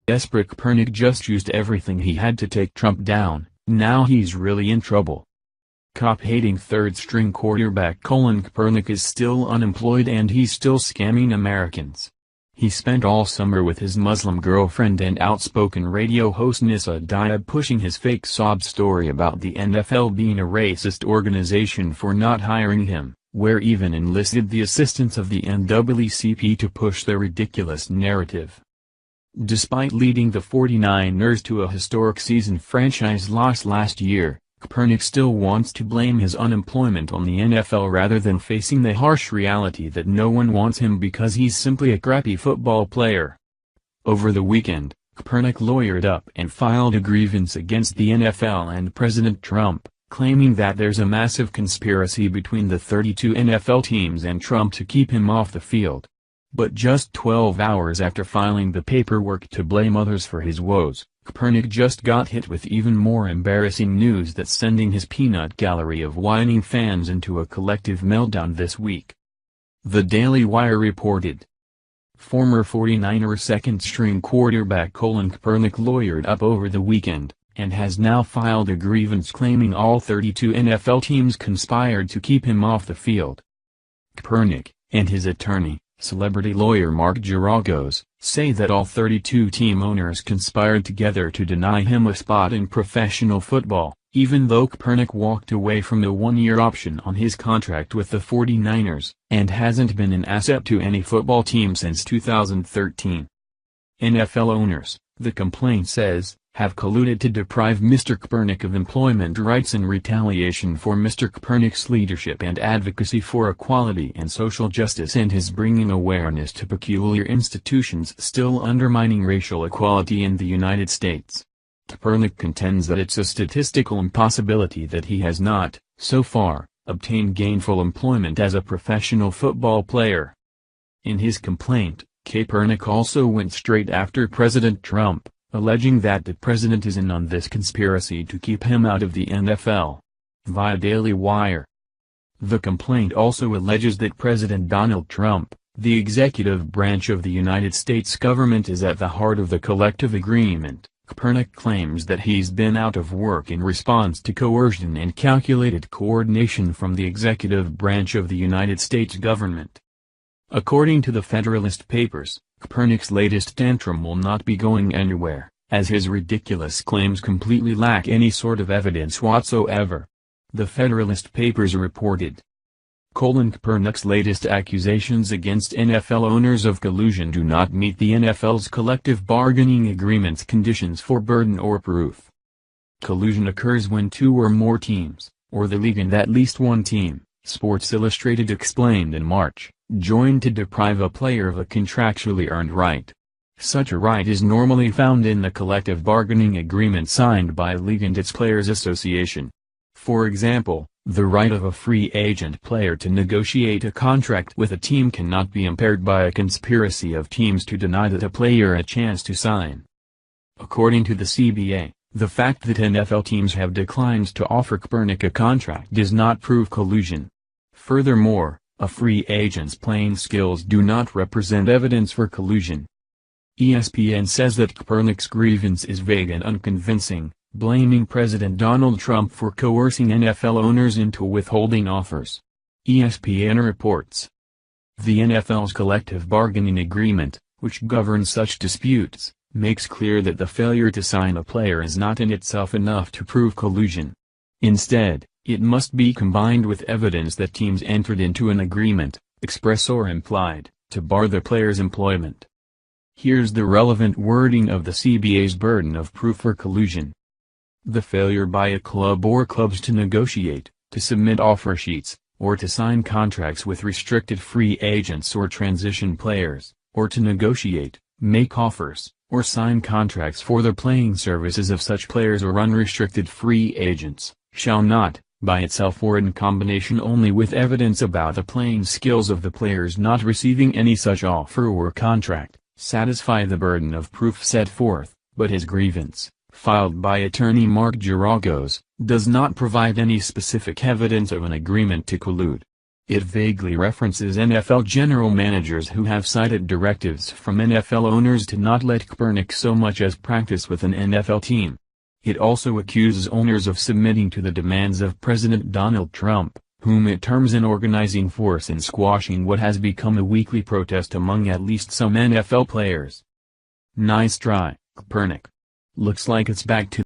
Desperate Kaepernick just used everything he had to take Trump down. Now he's really in trouble. Cop-hating third-string quarterback Colin Kaepernick is still unemployed and he's still scamming Americans. He spent all summer with his Muslim girlfriend and outspoken radio host Nessa Diab pushing his fake sob story about the NFL being a racist organization for not hiring him, where even enlisted the assistance of the NAACP to push their ridiculous narrative. Despite leading the 49ers to a historic season franchise loss last year, Kaepernick still wants to blame his unemployment on the NFL rather than facing the harsh reality that no one wants him because he's simply a crappy football player. Over the weekend, Kaepernick lawyered up and filed a grievance against the NFL and President Trump, claiming that there's a massive conspiracy between the 32 NFL teams and Trump to keep him off the field. But just 12 hours after filing the paperwork to blame others for his woes, Kaepernick just got hit with even more embarrassing news that's sending his peanut gallery of whining fans into a collective meltdown this week. The Daily Wire reported. Former 49er second-string quarterback Colin Kaepernick lawyered up over the weekend, and has now filed a grievance claiming all 32 NFL teams conspired to keep him off the field. Kaepernick, and his attorney, celebrity lawyer Mark Geragos, say that all 32 team owners conspired together to deny him a spot in professional football, even though Kaepernick walked away from the one-year option on his contract with the 49ers, and hasn't been an asset to any football team since 2013. NFL owners, the complaint says, have colluded to deprive Mr. Kaepernick of employment rights in retaliation for Mr. Kaepernick's leadership and advocacy for equality and social justice and his bringing awareness to peculiar institutions still undermining racial equality in the United States. Kaepernick contends that it's a statistical impossibility that he has not, so far, obtained gainful employment as a professional football player. In his complaint, Kaepernick also went straight after President Trump, alleging that the president is in on this conspiracy to keep him out of the NFL. Via Daily Wire. The complaint also alleges that President Donald Trump, the executive branch of the United States government, is at the heart of the collective agreement. Kaepernick claims that he's been out of work in response to coercion and calculated coordination from the executive branch of the United States government. According to the Federalist Papers, Kaepernick's latest tantrum will not be going anywhere, as his ridiculous claims completely lack any sort of evidence whatsoever. The Federalist Papers reported. Colin Kaepernick's latest accusations against NFL owners of collusion do not meet the NFL's collective bargaining agreement's conditions for burden or proof. Collusion occurs when two or more teams, or the league and at least one team, Sports Illustrated explained in March, joined to deprive a player of a contractually earned right. Such a right is normally found in the collective bargaining agreement signed by a league and its players' association. For example, the right of a free agent player to negotiate a contract with a team cannot be impaired by a conspiracy of teams to deny that player a chance to sign. According to the CBA, the fact that NFL teams have declined to offer Kaepernick a contract does not prove collusion. Furthermore, a free agent's playing skills do not represent evidence for collusion. ESPN says that Kaepernick's grievance is vague and unconvincing, blaming President Donald Trump for coercing NFL owners into withholding offers. ESPN reports. The NFL's collective bargaining agreement, which governs such disputes, makes clear that the failure to sign a player is not in itself enough to prove collusion. Instead, it must be combined with evidence that teams entered into an agreement, express or implied, to bar the player's employment. Here's the relevant wording of the CBA's burden of proof for collusion. The failure by a club or clubs to negotiate, to submit offer sheets, or to sign contracts with restricted free agents or transition players, or to negotiate, make offers, or sign contracts for the playing services of such players or unrestricted free agents, shall not, by itself or in combination only with evidence about the playing skills of the players not receiving any such offer or contract, satisfy the burden of proof set forth, but his grievance, filed by attorney Mark Geragos, does not provide any specific evidence of an agreement to collude. It vaguely references NFL general managers who have cited directives from NFL owners to not let Kaepernick so much as practice with an NFL team. It also accuses owners of submitting to the demands of President Donald Trump, whom it terms an organizing force in squashing what has become a weekly protest among at least some NFL players. Nice try, Kaepernick. Looks like it's back to